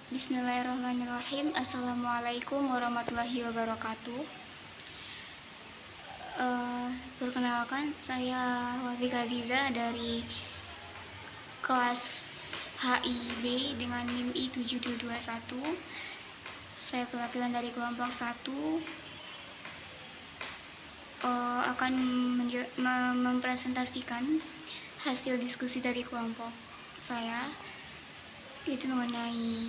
Bismillahirrahmanirrahim. Assalamualaikum warahmatullahi wabarakatuh. Perkenalkan, saya Wafik Aziza dari kelas HIB dengan NIM I7721. Saya perwakilan dari kelompok 1, akan mempresentasikan hasil diskusi dari kelompok saya, yaitu mengenai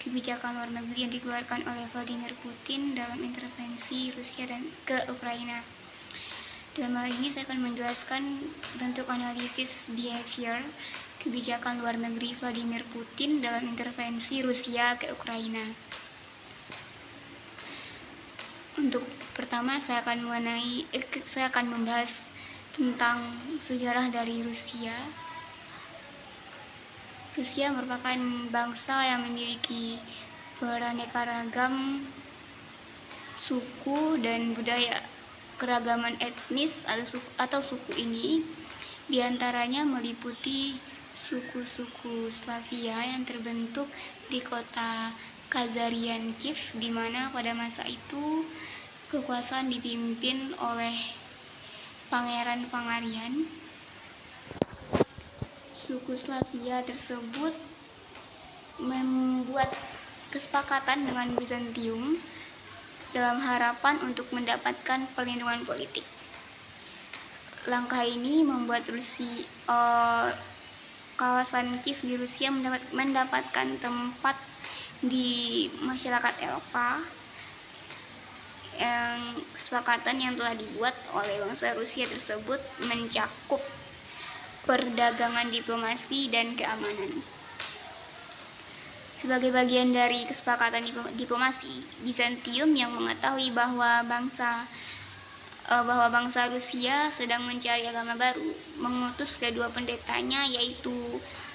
kebijakan luar negeri yang dikeluarkan oleh Vladimir Putin dalam intervensi Rusia dan ke Ukraina. Dalam hal ini saya akan menjelaskan bentuk analisis behavior kebijakan luar negeri Vladimir Putin dalam intervensi Rusia ke Ukraina. Untuk pertama saya akan membahas tentang sejarah dari Rusia. Rusia merupakan bangsa yang memiliki beraneka ragam suku dan budaya. Keragaman etnis atau suku ini diantaranya meliputi suku-suku Slavia yang terbentuk di kota Khazarian Kiev, di mana pada masa itu kekuasaan dipimpin oleh Pangeran Pangarian. Suku Slavia tersebut membuat kesepakatan dengan Bizantium dalam harapan untuk mendapatkan perlindungan politik. Langkah ini membuat kawasan Kiev di Rusia mendapatkan tempat di masyarakat Eropa. Kesepakatan yang telah dibuat oleh bangsa Rusia tersebut mencakup perdagangan, diplomasi, dan keamanan. Sebagai bagian dari kesepakatan diplomasi, Bizantium yang mengetahui bahwa bangsa Rusia sedang mencari agama baru, mengutus kedua pendetanya, yaitu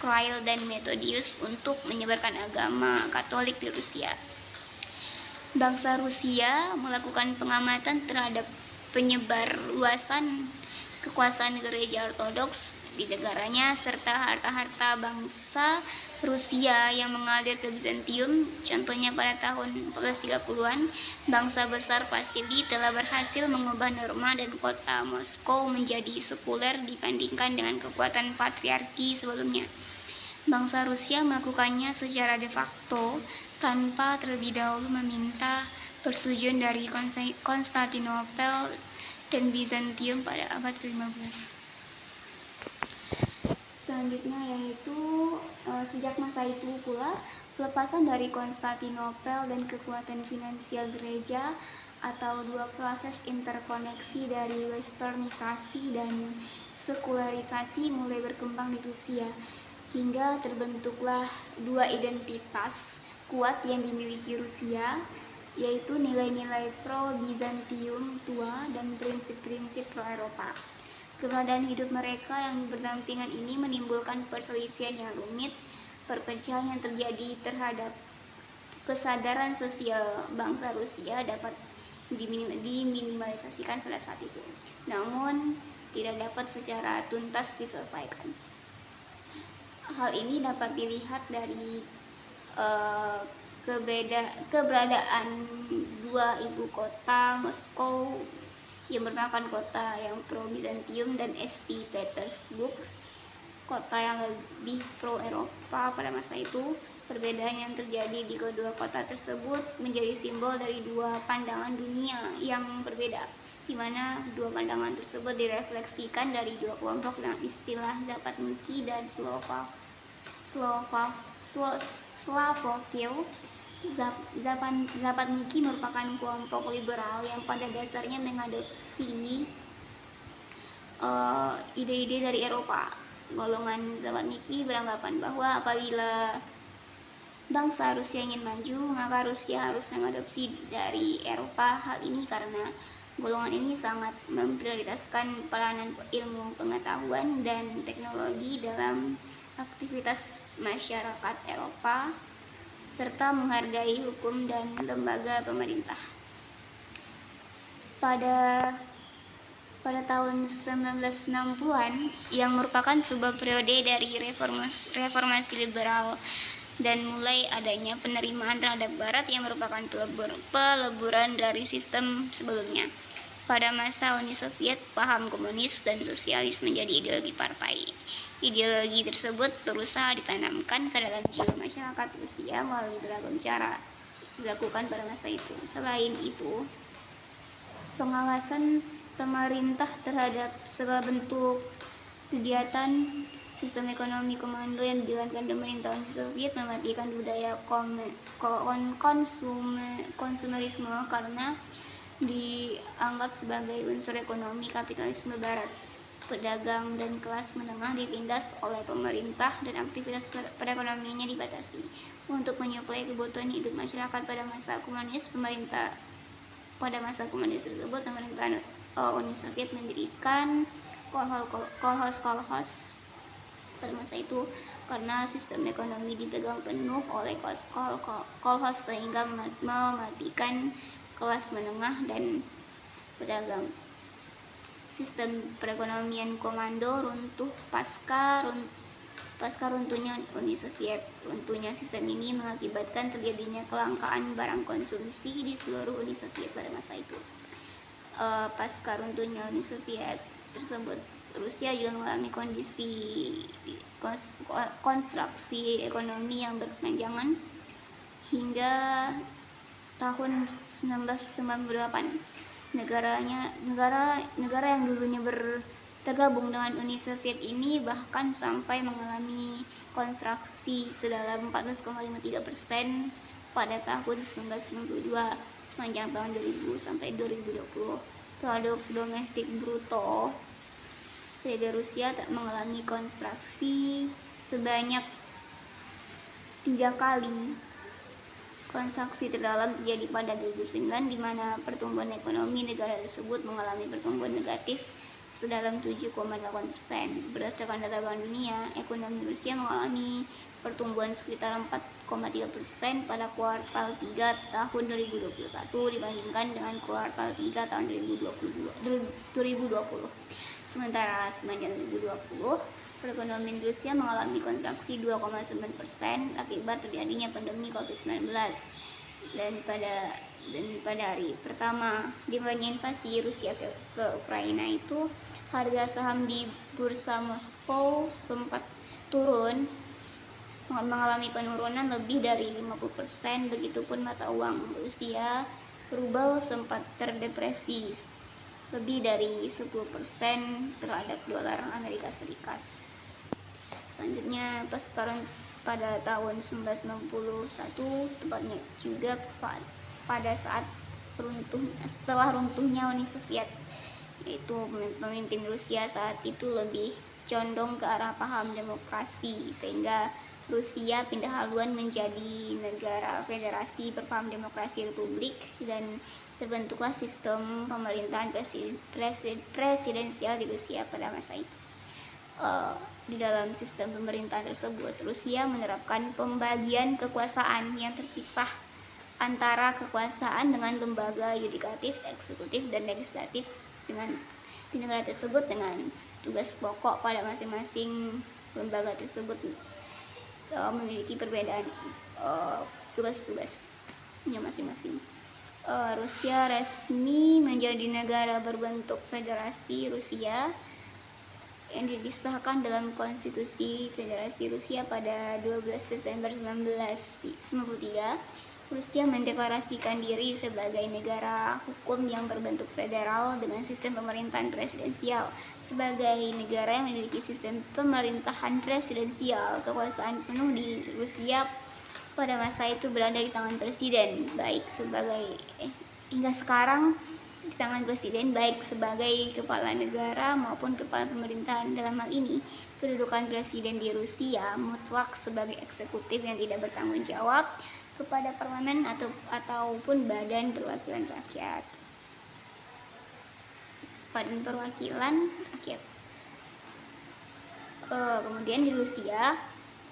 Kirill dan Methodius, untuk menyebarkan agama Katolik di Rusia. Bangsa Rusia melakukan pengamatan terhadap penyebar luasan kekuasaan gereja Ortodoks di negaranya, serta harta-harta bangsa Rusia yang mengalir ke Bizantium. Contohnya pada tahun 1430-an, bangsa besar Vasili telah berhasil mengubah norma dan kota Moskow menjadi sekuler dibandingkan dengan kekuatan patriarki sebelumnya. Bangsa Rusia melakukannya secara de facto tanpa terlebih dahulu meminta persetujuan dari Konstantinopel dan Bizantium pada abad ke-15. Selanjutnya yaitu sejak masa itu pula pelepasan dari Konstantinopel dan kekuatan finansial gereja, atau dua proses interkoneksi dari westernisasi dan sekularisasi, mulai berkembang di Rusia, hingga terbentuklah dua identitas kuat yang dimiliki Rusia, yaitu nilai-nilai pro-Bizantium tua dan prinsip-prinsip pro-Eropa. Keberadaan hidup mereka yang berdampingan ini menimbulkan perselisihan yang rumit. Perpecahan yang terjadi terhadap kesadaran sosial bangsa Rusia dapat diminimalisasikan pada saat itu, namun tidak dapat secara tuntas diselesaikan. Hal ini dapat dilihat dari keberadaan dua ibu kota, Moskow yang merupakan kota yang pro-Bizantium, dan St. Petersburg, kota yang lebih pro-Eropa pada masa itu. Perbedaan yang terjadi di kedua kota tersebut menjadi simbol dari dua pandangan dunia yang berbeda, di mana dua pandangan tersebut direfleksikan dari dua kelompok dengan istilah Zapadniki dan Slavofil. Zapadniki merupakan kelompok liberal yang pada dasarnya mengadopsi ide-ide dari Eropa. Golongan Zapadniki beranggapan bahwa apabila bangsa Rusia ingin maju, maka Rusia harus mengadopsi dari Eropa. Hal ini karena golongan ini sangat memprioritaskan peranan ilmu pengetahuan dan teknologi dalam aktivitas masyarakat Eropa, serta menghargai hukum dan lembaga pemerintah. Pada tahun 1960-an, yang merupakan sebuah periode dari reformasi liberal dan mulai adanya penerimaan terhadap Barat yang merupakan peleburan dari sistem sebelumnya. Pada masa Uni Soviet, paham komunis dan sosialis menjadi ideologi partai. Ideologi tersebut berusaha ditanamkan ke dalam jiwa masyarakat Rusia melalui beragam cara dilakukan pada masa itu. Selain itu, pengawasan pemerintah terhadap segala bentuk kegiatan sistem ekonomi komando yang dijalankan pemerintah Uni Soviet mematikan budaya konsumerisme karena dianggap sebagai unsur ekonomi kapitalisme Barat. Pedagang dan kelas menengah ditindas oleh pemerintah dan aktivitas perekonomiannya dibatasi. Untuk menyuplai kebutuhan hidup masyarakat pada masa komunis tersebut, pemerintahan Uni Soviet mendirikan kolhos pada masa itu karena sistem ekonomi dipegang penuh oleh kolhos sehingga mematikan kelas menengah dan pedagang. Sistem perekonomian komando runtuh pasca runtuhnya Uni Soviet. Runtuhnya sistem ini mengakibatkan terjadinya kelangkaan barang konsumsi di seluruh Uni Soviet pada masa itu. Pasca runtuhnya Uni Soviet tersebut, Rusia juga mengalami kondisi konstruksi ekonomi yang berkepanjangan hingga tahun 1998. Negara yang dulunya tergabung dengan Uni Soviet ini bahkan sampai mengalami kontraksi sedalam 14,53% pada tahun 1992 sepanjang tahun 2000 sampai 2020. Produk domestik bruto dari Rusia tak mengalami kontraksi sebanyak 3 kali. Kontraksi terdalam terjadi pada 2009 di mana pertumbuhan ekonomi negara tersebut mengalami pertumbuhan negatif sedalam 7,8%. Berdasarkan data Bank Dunia, ekonomi Rusia mengalami pertumbuhan sekitar 4,3% pada kuartal 3 tahun 2021 dibandingkan dengan kuartal 3 tahun 2020. Sementara sepanjang 2020, perekonomian Rusia mengalami kontraksi 2,9% akibat terjadinya pandemi COVID-19. Dan pada hari pertama dimulainya invasi Rusia ke Ukraina itu, harga saham di bursa Moskow sempat turun, mengalami penurunan lebih dari 50%. Begitupun mata uang Rusia rubel sempat terdepresi lebih dari 10% terhadap dolar Amerika Serikat. Selanjutnya pada tahun 1991, tepatnya juga pada saat setelah runtuhnya Uni Soviet, yaitu pemimpin Rusia saat itu lebih condong ke arah paham demokrasi, sehingga Rusia pindah haluan menjadi negara federasi berpaham demokrasi republik dan terbentuklah sistem pemerintahan presidensial di Rusia pada masa itu. Di dalam sistem pemerintahan tersebut, Rusia menerapkan pembagian kekuasaan yang terpisah antara kekuasaan dengan lembaga yudikatif, eksekutif, dan legislatif di negara tersebut dengan tugas pokok pada masing-masing lembaga tersebut memiliki perbedaan tugas-tugasnya masing-masing. Rusia resmi menjadi negara berbentuk federasi Rusia yang disahkan dalam Konstitusi Federasi Rusia pada 12 Desember 1993. Rusia mendeklarasikan diri sebagai negara hukum yang berbentuk federal dengan sistem pemerintahan presidensial. Sebagai negara yang memiliki sistem pemerintahan presidensial, kekuasaan penuh di Rusia pada masa itu berada di tangan presiden, hingga sekarang di tangan presiden baik sebagai kepala negara maupun kepala pemerintahan. Dalam hal ini, kedudukan presiden di Rusia mutlak sebagai eksekutif yang tidak bertanggung jawab kepada parlemen ataupun badan perwakilan rakyat. Kemudian di Rusia,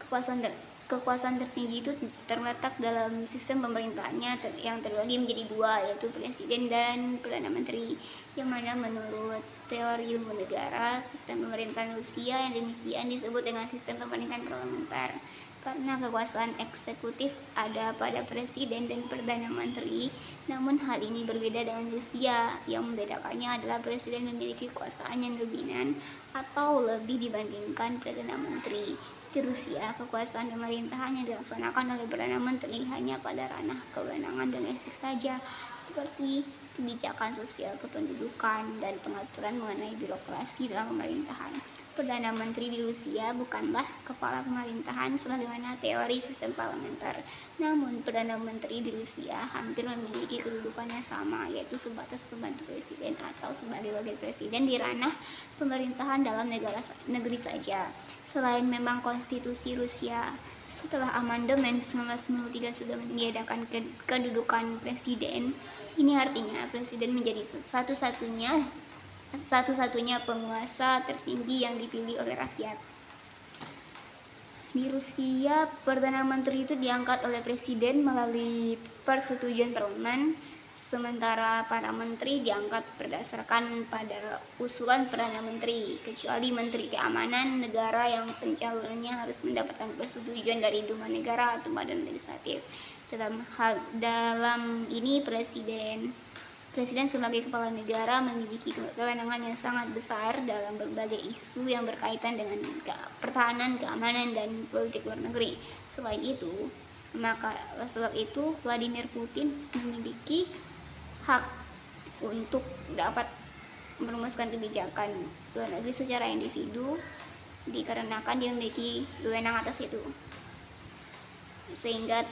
kekuasaan tertinggi itu terletak dalam sistem pemerintahannya yang terbagi menjadi dua, yaitu presiden dan perdana menteri, yang mana menurut teori ilmu negara, sistem pemerintahan Rusia yang demikian disebut dengan sistem pemerintahan parlementer. karena kekuasaan eksekutif ada pada presiden dan perdana menteri. Namun hal ini berbeda dengan Rusia. Yang membedakannya adalah presiden memiliki kekuasaan yang dominan atau lebih dibandingkan perdana menteri. Di Rusia, kekuasaan pemerintahan yang dilaksanakan oleh perdana menteri hanya pada ranah kewenangan domestik saja, seperti kebijakan sosial kependudukan dan pengaturan mengenai birokrasi dalam pemerintahan. Perdana Menteri di Rusia bukanlah kepala pemerintahan sebagaimana teori sistem parlementer. Namun, Perdana Menteri di Rusia hampir memiliki kedudukan yang sama, yaitu sebatas pembantu presiden atau sebagai wakil presiden di ranah pemerintahan dalam negeri saja. Selain memang konstitusi Rusia setelah amandemen 1993 sudah meniadakan kedudukan presiden, ini artinya presiden menjadi satu-satunya penguasa tertinggi yang dipilih oleh rakyat. Di Rusia, Perdana Menteri itu diangkat oleh presiden melalui persetujuan parlemen, sementara para menteri diangkat berdasarkan pada usulan Perdana Menteri, kecuali Menteri Keamanan Negara yang pencalonannya harus mendapatkan persetujuan dari Duma Negara atau badan legislatif. Dalam ini Presiden sebagai kepala negara memiliki kewenangan yang sangat besar dalam berbagai isu yang berkaitan dengan pertahanan, keamanan, dan politik luar negeri. Sebab itu Vladimir Putin memiliki hak untuk dapat merumuskan kebijakan luar negeri secara individu dikarenakan dia memiliki wewenang atas itu. Sehingga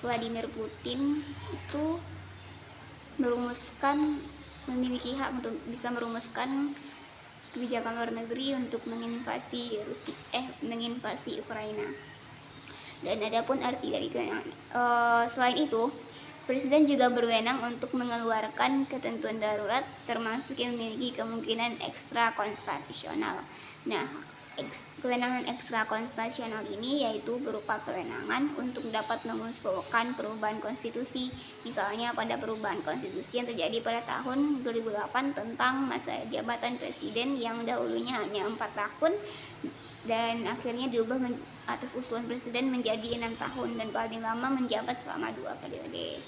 Vladimir Putin itu memiliki hak untuk bisa merumuskan kebijakan luar negeri untuk menginvasi Ukraina. Dan adapun arti dari kewenangan, selain itu, presiden juga berwenang untuk mengeluarkan ketentuan darurat, termasuk yang memiliki kemungkinan ekstra konstitusional. Nah, kewenangan ekstra konstitusional ini yaitu berupa kewenangan untuk dapat mengusulkan perubahan konstitusi. Misalnya pada perubahan konstitusi yang terjadi pada tahun 2008 tentang masa jabatan presiden yang dahulunya hanya 4 tahun dan akhirnya diubah atas usulan presiden menjadi 6 tahun dan paling lama menjabat selama 2 periode.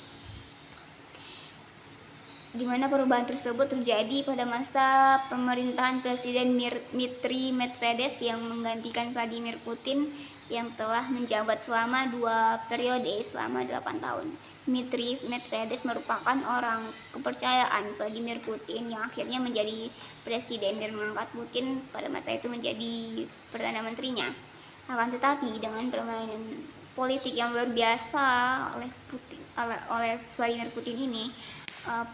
Di mana perubahan tersebut terjadi pada masa pemerintahan Presiden Dmitry Medvedev yang menggantikan Vladimir Putin yang telah menjabat selama 2 periode selama 8 tahun. Dmitry Medvedev merupakan orang kepercayaan Vladimir Putin yang akhirnya menjadi presiden dan mengangkat Putin pada masa itu menjadi perdana menterinya. Akan tetapi dengan permainan politik yang luar biasa oleh Vladimir Putin ini,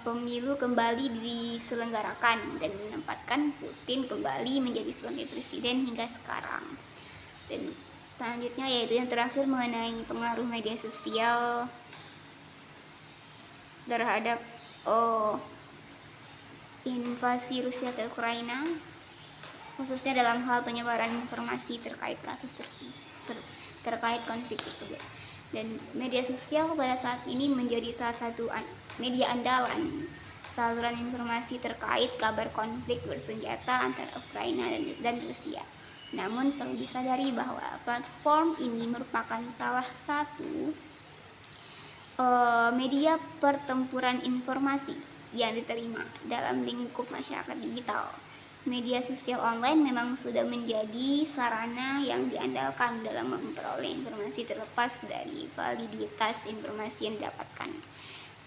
pemilu kembali diselenggarakan dan menempatkan Putin kembali menjadi sebagai presiden hingga sekarang. Dan selanjutnya yaitu yang terakhir mengenai pengaruh media sosial terhadap invasi Rusia ke Ukraina, khususnya dalam hal penyebaran informasi terkait terkait konflik tersebut. Dan media sosial pada saat ini menjadi salah satu media andalan saluran informasi terkait kabar konflik bersenjata antara Ukraina dan Rusia. Namun perlu disadari bahwa platform ini merupakan salah satu media pertempuran informasi yang diterima dalam lingkup masyarakat digital. Media sosial online memang sudah menjadi sarana yang diandalkan dalam memperoleh informasi terlepas dari validitas informasi yang didapatkan.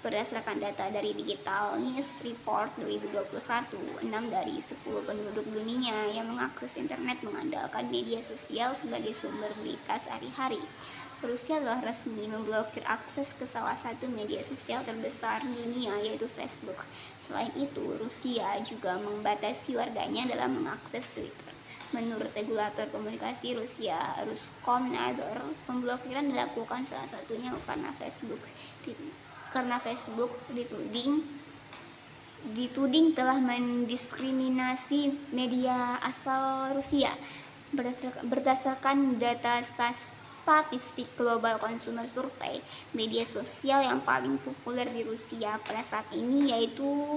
Berdasarkan data dari Digital News Report 2021, 6 dari 10 penduduk dunia yang mengakses internet mengandalkan media sosial sebagai sumber berita sehari-hari. Rusia telah resmi memblokir akses ke salah satu media sosial terbesar di dunia, yaitu Facebook. Selain itu, Rusia juga membatasi warganya dalam mengakses Twitter. Menurut regulator komunikasi Rusia, Roskomnadzor, pemblokiran dilakukan salah satunya karena Facebook dituding telah mendiskriminasi media asal Rusia. Berdasarkan data statistik Global Consumer Survey, media sosial yang paling populer di Rusia pada saat ini yaitu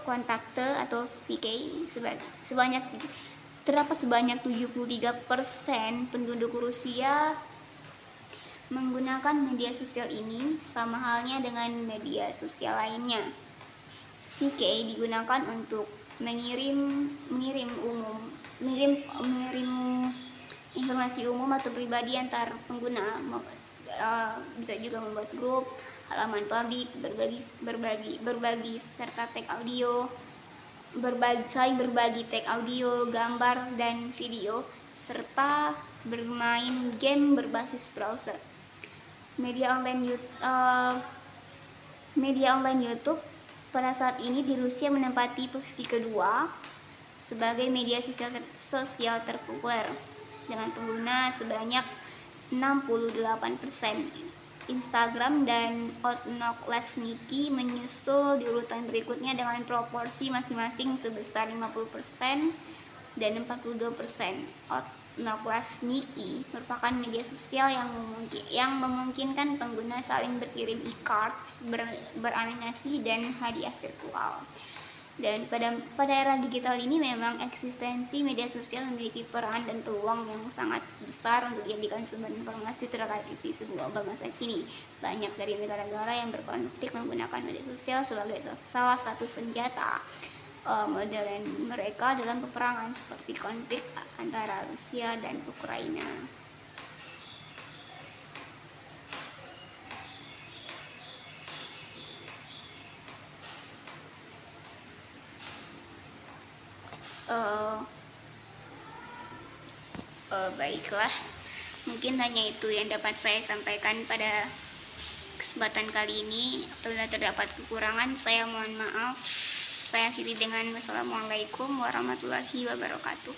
Kontakte atau VK sebanyak terdapat sebanyak 73% penduduk Rusia menggunakan media sosial ini, sama halnya dengan media sosial lainnya. VK digunakan untuk mengirim informasi umum atau pribadi antar pengguna, bisa juga membuat grup, halaman publik, berbagi serta tag audio, berbagi tag audio, gambar dan video, serta bermain game berbasis browser. Media online YouTube pada saat ini di Rusia menempati posisi kedua sebagai media sosial terpopuler dengan pengguna sebanyak 68%. Instagram dan Odnoklassniki menyusul di urutan berikutnya dengan proporsi masing-masing sebesar 50% dan 42%. Odnoklassniki merupakan media sosial yang memungkinkan pengguna saling berkirim e-cards, beranimasi dan hadiah virtual. Dan pada era digital ini memang eksistensi media sosial memiliki peran dan peluang yang sangat besar untuk dijadikan sumber informasi terkait isu global masa kini. Banyak dari negara-negara yang berkonflik menggunakan media sosial sebagai salah satu senjata modern mereka dalam peperangan, seperti konflik antara Rusia dan Ukraina. Baiklah, mungkin hanya itu yang dapat saya sampaikan pada kesempatan kali ini. Apabila terdapat kekurangan, saya mohon maaf. Saya akhiri dengan wassalamualaikum warahmatullahi wabarakatuh.